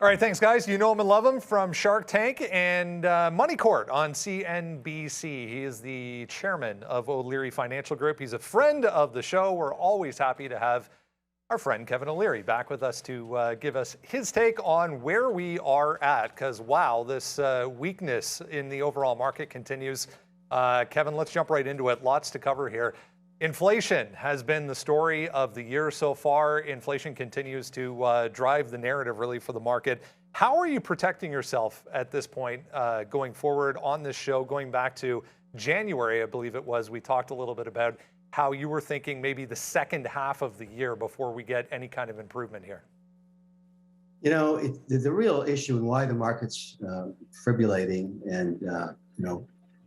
All right, thanks, guys. You know him and love him from Shark Tank and Money Court on CNBC. He is the chairman of O'Leary Financial Group. He's a friend of the show. We're always happy to have our friend Kevin O'Leary back with us to give us his take on where we are at. Because, wow, this weakness in the overall market continues. Kevin, let's jump right into it. Lots to cover here. Inflation has been the story of the year so far. Inflation continues to drive the narrative really for the market. How are you protecting yourself at this point going forward on this show? Going back to January, I believe it was, we talked a little bit about how you were thinking maybe the second half of the year before we get any kind of improvement here. You know, the real issue and why the market's fibrillating and,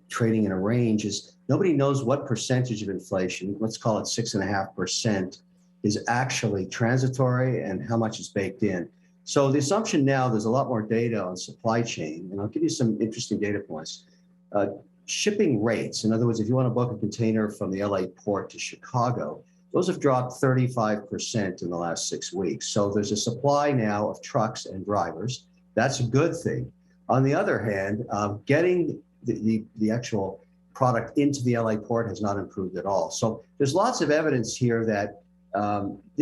trading in a range is nobody knows what percentage of inflation, let's call it 6.5%, is actually transitory and how much is baked in. So the assumption now, there's a lot more data on supply chain, and I'll give you some interesting data points. Shipping rates, in other words, if you want to book a container from the LA port to Chicago, those have dropped 35% in the last 6 weeks. So there's a supply now of trucks and drivers. That's a good thing. On the other hand, getting the actual product into the LA port has not improved at all. So there's lots of evidence here that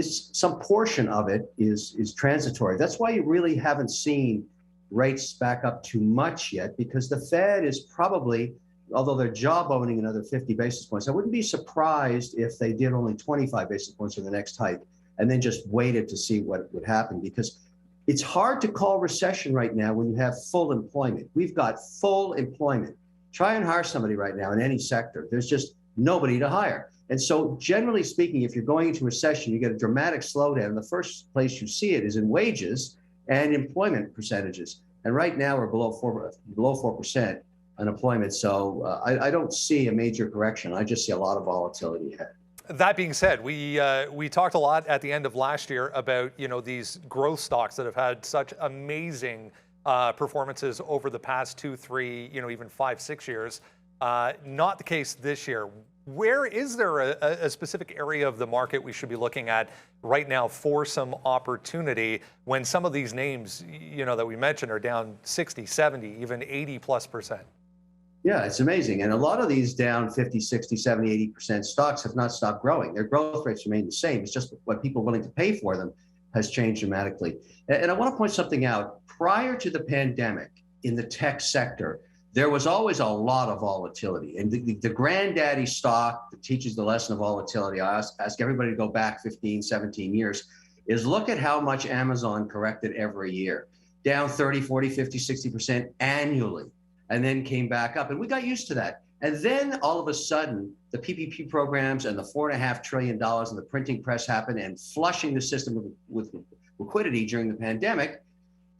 some portion of it is transitory. That's why you really haven't seen rates back up too much yet, because the Fed is probably, although they're jawboning another 50 basis points, I wouldn't be surprised if they did only 25 basis points in the next hike and then just waited to see what would happen, because it's hard to call recession right now when you have full employment. We've got full employment. Try and hire somebody right now in any sector. There's just nobody to hire. And so generally speaking, if you're going into recession, you get a dramatic slowdown. The first place you see it is in wages and employment percentages. And right now we're below 4% unemployment. So I don't see a major correction. I just see a lot of volatility ahead. That being said, we talked a lot at the end of last year about these growth stocks that have had such amazing performances over the past 2, 3, even 5, 6 years. Not the case this year. Where is there a specific area of the market we should be looking at right now for some opportunity when some of these names that we mentioned are down 60, 70, even 80+%? Yeah, it's amazing. And a lot of these down 50, 60, 70, 80% stocks have not stopped growing. Their growth rates remain the same. It's just what people are willing to pay for them has changed dramatically. And I want to point something out. Prior to the pandemic in the tech sector, there was always a lot of volatility. And the granddaddy stock that teaches the lesson of volatility, I ask everybody to go back 15, 17 years, is look at how much Amazon corrected every year. Down 30, 40, 50, 60% annually. And then came back up. And we got used to that. And then all of a sudden, the PPP programs and the $4.5 trillion in the printing press happened, and flushing the system with liquidity during the pandemic,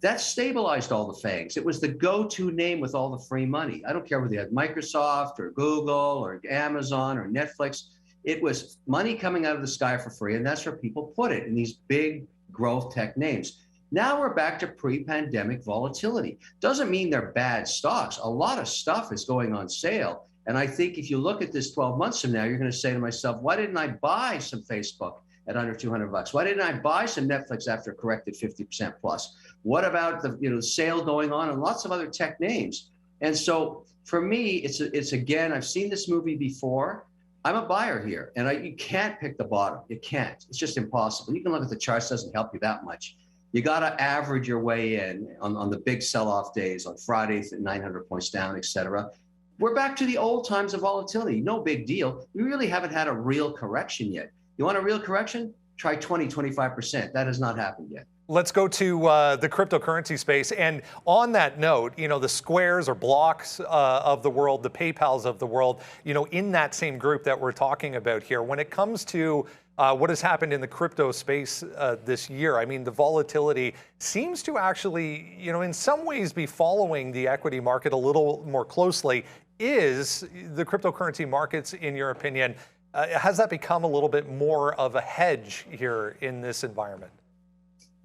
that stabilized all the FANGs. It was the go-to name with all the free money. I don't care whether you had Microsoft or Google or Amazon or Netflix. It was money coming out of the sky for free, and that's where people put it, in these big growth tech names. Now we're back to pre-pandemic volatility. Doesn't mean they're bad stocks. A lot of stuff is going on sale. And I think if you look at this 12 months from now, you're going to say to myself, why didn't I buy some Facebook at under $200? Why didn't I buy some Netflix after it corrected 50% plus? What about the sale going on and lots of other tech names? And so for me, it's again, I've seen this movie before. I'm a buyer here, and you can't pick the bottom. You can't. It's just impossible. You can look at the charts, doesn't help you that much. You got to average your way in on the big sell-off days, on Fridays at 900 points down, et cetera. We're back to the old times of volatility. No big deal. We really haven't had a real correction yet. You want a real correction? Try 20, 25%. That has not happened yet. Let's go to the cryptocurrency space. And on that note, the Squares or Blocks of the world, the PayPals of the world, in that same group that we're talking about here, when it comes to what has happened in the crypto space this year, I mean, the volatility seems to actually, in some ways be following the equity market a little more closely. Is the cryptocurrency markets, in your opinion, has that become a little bit more of a hedge here in this environment?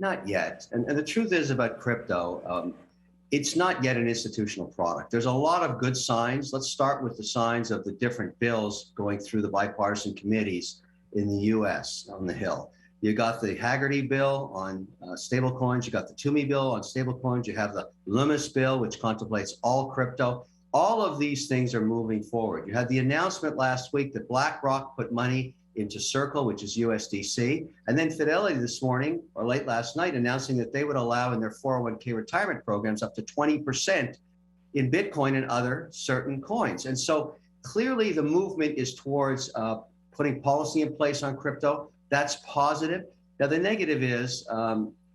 Not yet. And the truth is about crypto, it's not yet an institutional product. There's a lot of good signs. Let's start with the signs of the different bills going through the bipartisan committees in the US on the Hill. You got the Haggerty bill on stable coins. You got the Toomey bill on stable coins. You have the Loomis bill, which contemplates all crypto. All of these things are moving forward. You had the announcement last week that BlackRock put money into Circle, which is USDC. And then Fidelity this morning, or late last night, announcing that they would allow in their 401k retirement programs up to 20% in Bitcoin and other certain coins. And so clearly the movement is towards putting policy in place on crypto. That's positive. Now, the negative is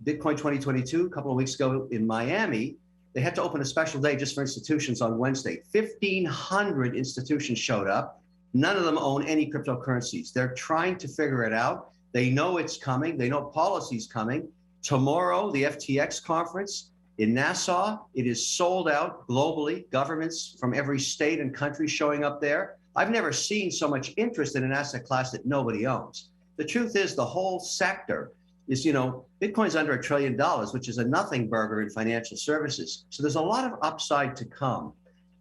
Bitcoin 2022, a couple of weeks ago in Miami, they had to open a special day just for institutions on Wednesday. 1,500 institutions showed up. None of them own any cryptocurrencies. They're trying to figure it out. They know it's coming. They know policy's coming. Tomorrow, the FTX conference in Nassau, it is sold out globally. Governments from every state and country showing up there. I've never seen so much interest in an asset class that nobody owns. The truth is the whole sector is, Bitcoin's under $1 trillion, which is a nothing burger in financial services. So there's a lot of upside to come.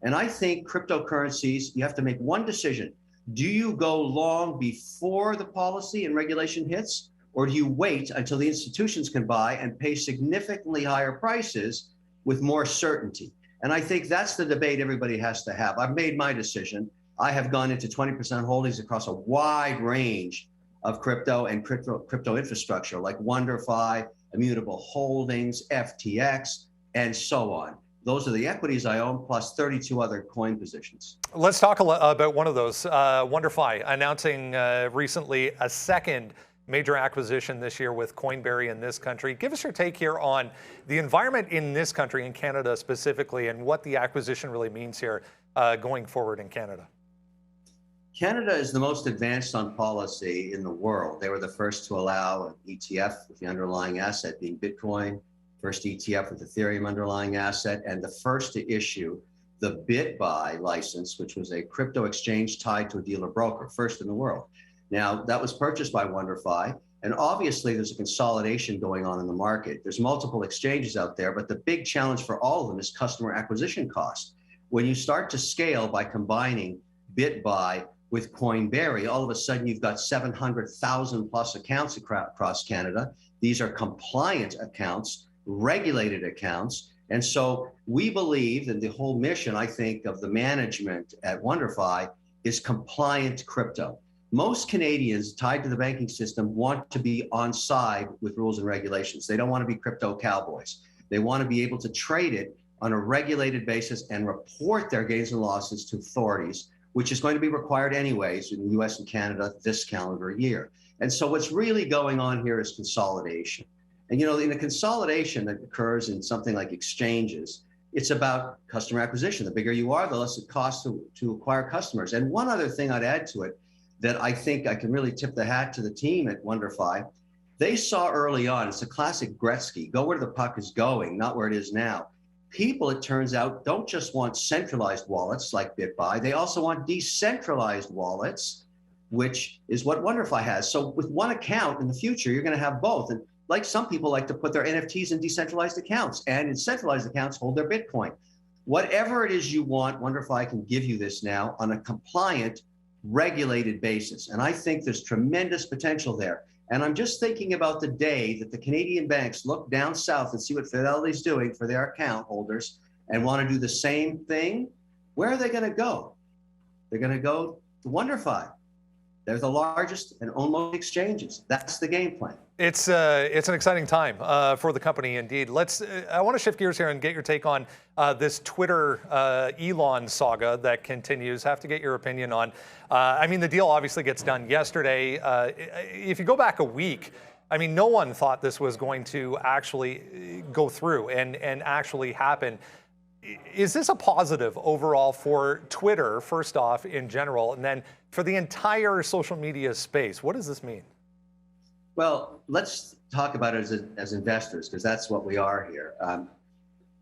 And I think cryptocurrencies, you have to make one decision. Do you go long before the policy and regulation hits, or do you wait until the institutions can buy and pay significantly higher prices with more certainty? And I think that's the debate everybody has to have. I've made my decision. I have gone into 20% holdings across a wide range of crypto and crypto infrastructure like WonderFi, Immutable Holdings, FTX, and so on. Those are the equities I own, plus 32 other coin positions. Let's talk about one of those, WonderFi, announcing recently a second major acquisition this year with Coinberry in this country. Give us your take here on the environment in this country, in Canada specifically, and what the acquisition really means here going forward in Canada. Canada is the most advanced on policy in the world. They were the first to allow an ETF with the underlying asset being Bitcoin, first ETF with Ethereum underlying asset, and the first to issue the BitBuy license, which was a crypto exchange tied to a dealer broker, first in the world. Now, that was purchased by WonderFi, and obviously there's a consolidation going on in the market. There's multiple exchanges out there, but the big challenge for all of them is customer acquisition cost. When you start to scale by combining BitBuy with Coinberry, all of a sudden you've got 700,000 plus accounts across Canada. These are compliant accounts, regulated accounts. And so we believe that the whole mission, I think, of the management at WonderFi is compliant crypto. Most Canadians tied to the banking system want to be on side with rules and regulations. They don't want to be crypto cowboys. They want to be able to trade it on a regulated basis and report their gains and losses to authorities, which is going to be required anyways in the US and Canada this calendar year. And so what's really going on here is consolidation. And in a consolidation that occurs in something like exchanges, it's about customer acquisition. The bigger you are, the less it costs to acquire customers. And one other thing I'd add to it that I think I can really tip the hat to the team at WonderFi, they saw early on, it's a classic Gretzky, go where the puck is going, not where it is now. People, it turns out, don't just want centralized wallets like BitBuy. They also want decentralized wallets, which is what WonderFi has. So with one account in the future, you're going to have both. And like some people like to put their NFTs in decentralized accounts, and in centralized accounts hold their Bitcoin. Whatever it is you want, WonderFi can give you this now on a compliant, regulated basis. And I think there's tremendous potential there. And I'm just thinking about the day that the Canadian banks look down south and see what Fidelity's doing for their account holders and want to do the same thing. Where are they going to go? They're going to go to WonderFi. They're the largest and own most exchanges. That's the game plan. It's an exciting time for the company indeed. I want to shift gears here and get your take on this Twitter Elon saga that continues. Have to get your opinion on. I mean, the deal obviously gets done yesterday. If you go back a week, I mean, no one thought this was going to actually go through and actually happen. Is this a positive overall for Twitter, first off, in general, and then for the entire social media space? What does this mean? Well, let's talk about it as investors, because that's what we are here.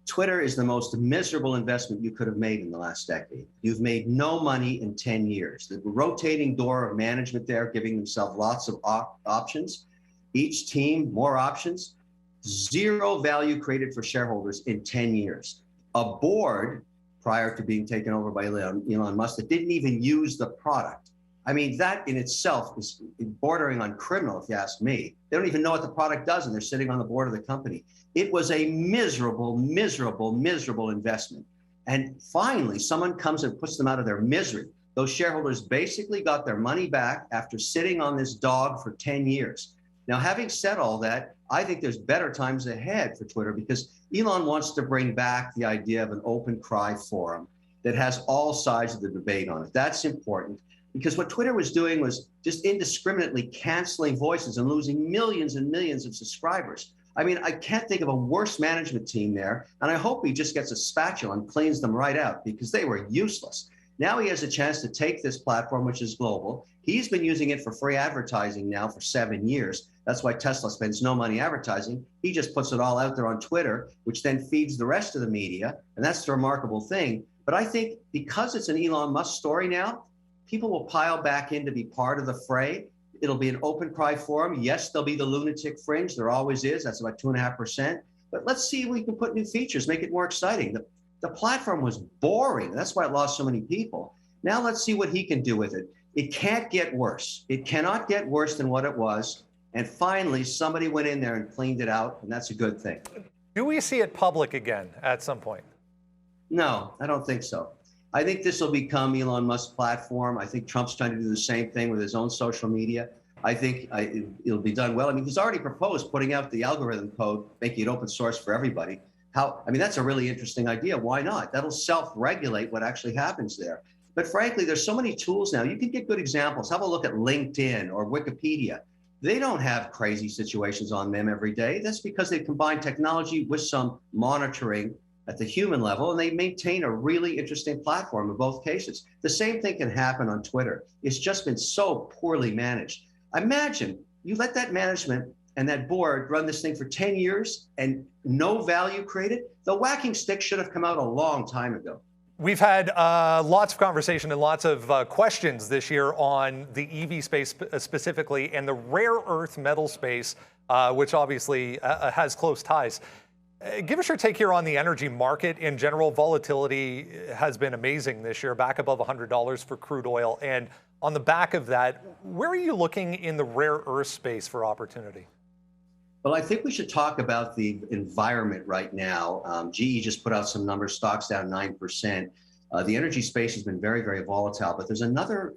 Twitter is the most miserable investment you could have made in the last decade. You've made no money in 10 years. The rotating door of management there, giving themselves lots of options. Each team, more options. Zero value created for shareholders in 10 years. A board, prior to being taken over by Elon Musk, that didn't even use the product. I mean, that in itself is bordering on criminal, if you ask me. They don't even know what the product does, and they're sitting on the board of the company. It was a miserable, miserable, miserable investment. And finally, someone comes and puts them out of their misery. Those shareholders basically got their money back after sitting on this dog for 10 years. Now, having said all that, I think there's better times ahead for Twitter, because Elon wants to bring back the idea of an open cry forum that has all sides of the debate on it. That's important, because what Twitter was doing was just indiscriminately canceling voices and losing millions and millions of subscribers. I mean, I can't think of a worse management team there, and I hope he just gets a spatula and cleans them right out, because they were useless. Now he has a chance to take this platform, which is global. He's been using it for free advertising now for 7 years. That's why Tesla spends no money advertising. He just puts it all out there on Twitter, which then feeds the rest of the media, and that's the remarkable thing. But I think because it's an Elon Musk story now, people will pile back in to be part of the fray. It'll be an open cry forum. Yes, there'll be the lunatic fringe. There always is. That's about 2.5%. But let's see if we can put new features, make it more exciting. The platform was boring. That's why it lost so many people. Now let's see what he can do with it. It can't get worse. It cannot get worse than what it was. And finally, somebody went in there and cleaned it out, and that's a good thing. Do we see it public again at some point? No, I don't think so. I think this will become Elon Musk's platform. I think Trump's trying to do the same thing with his own social media. I think it'll be done well. I mean, he's already proposed putting out the algorithm code, making it open source for everybody. I mean, that's a really interesting idea. Why not? That'll self-regulate what actually happens there. But frankly, there's so many tools now. You can get good examples. Have a look at LinkedIn or Wikipedia. They don't have crazy situations on them every day. That's because they combine technology with some monitoring at the human level, and they maintain a really interesting platform in both cases. The same thing can happen on Twitter. It's just been so poorly managed. Imagine you let that management and that board run this thing for 10 years and no value created. The whacking stick should have come out a long time ago. We've had lots of conversation and lots of questions this year on the EV space specifically, and the rare earth metal space, which obviously has close ties. Give us your take here on the energy market in general. Volatility has been amazing this year, back above $100 for crude oil. And on the back of that, where are you looking in the rare earth space for opportunity? Well, I think we should talk about the environment right now. GE just put out some numbers, stocks down 9%. The energy space has been very, very volatile, but there's another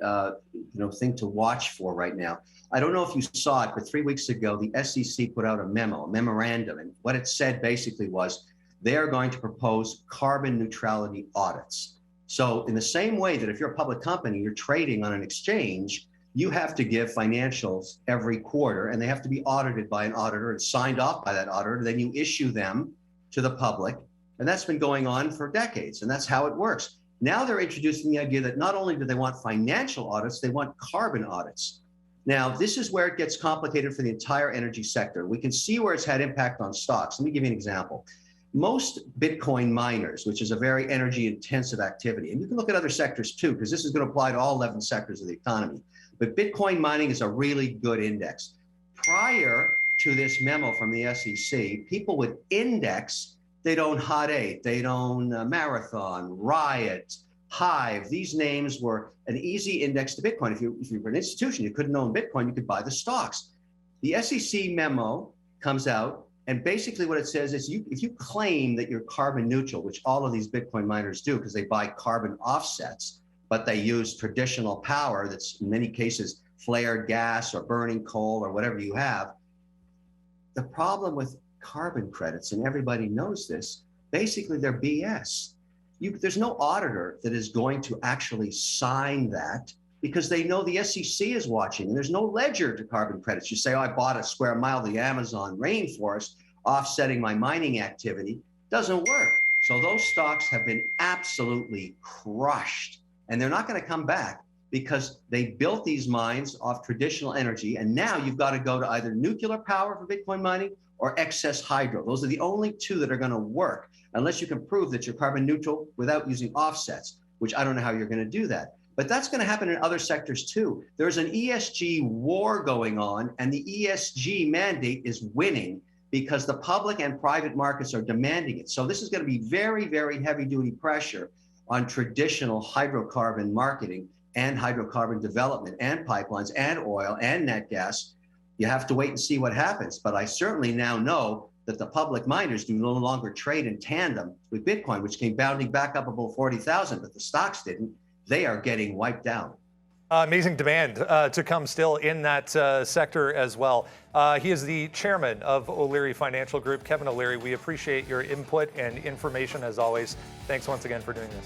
thing to watch for right now. I don't know if you saw it, but 3 weeks ago, the SEC put out a memorandum, and what it said basically was they are going to propose carbon neutrality audits. So in the same way that if you're a public company, you're trading on an exchange, you have to give financials every quarter, and they have to be audited by an auditor and signed off by that auditor. Then you issue them to the public, and that's been going on for decades, and that's how it works. Now they're introducing the idea that not only do they want financial audits, they want carbon audits. Now, this is where it gets complicated for the entire energy sector. We can see where it's had impact on stocks. Let me give you an example. Most Bitcoin miners, which is a very energy intensive activity, and you can look at other sectors too, because this is going to apply to all 11 sectors of the economy. But Bitcoin mining is a really good index. Prior to this memo from the SEC, people would index. They'd own Hot 8, they'd own Marathon, Riot, Hive. These names were an easy index to Bitcoin. If you were an institution, you couldn't own Bitcoin, you could buy the stocks. The SEC memo comes out, and basically what it says is if you claim that you're carbon neutral, which all of these Bitcoin miners do because they buy carbon offsets, but they use traditional power that's in many cases flared gas or burning coal or whatever you have. The problem with carbon credits, and everybody knows this, basically they're BS. There's no auditor that is going to actually sign that because they know the SEC is watching, and there's no ledger to carbon credits. You say, oh, I bought a square mile of the Amazon rainforest, offsetting my mining activity. Doesn't work. So those stocks have been absolutely crushed, and they're not going to come back because they built these mines off traditional energy, and now you've got to go to either nuclear power for Bitcoin mining or excess hydro. Those are the only two that are going to work unless you can prove that you're carbon neutral without using offsets, which I don't know how you're going to do that. But that's going to happen in other sectors too. There's an ESG war going on, and the ESG mandate is winning because the public and private markets are demanding it. So this is going to be very, very heavy duty pressure on traditional hydrocarbon marketing. and hydrocarbon development and pipelines and oil and nat gas. You have to wait and see what happens. But I certainly now know that the public miners do no longer trade in tandem with Bitcoin, which came bounding back up above 40,000, but the stocks didn't. They are getting wiped out. Amazing demand to come still in that sector as well. He is the chairman of O'Leary Financial Group. Kevin O'Leary, we appreciate your input and information as always. Thanks once again for doing this.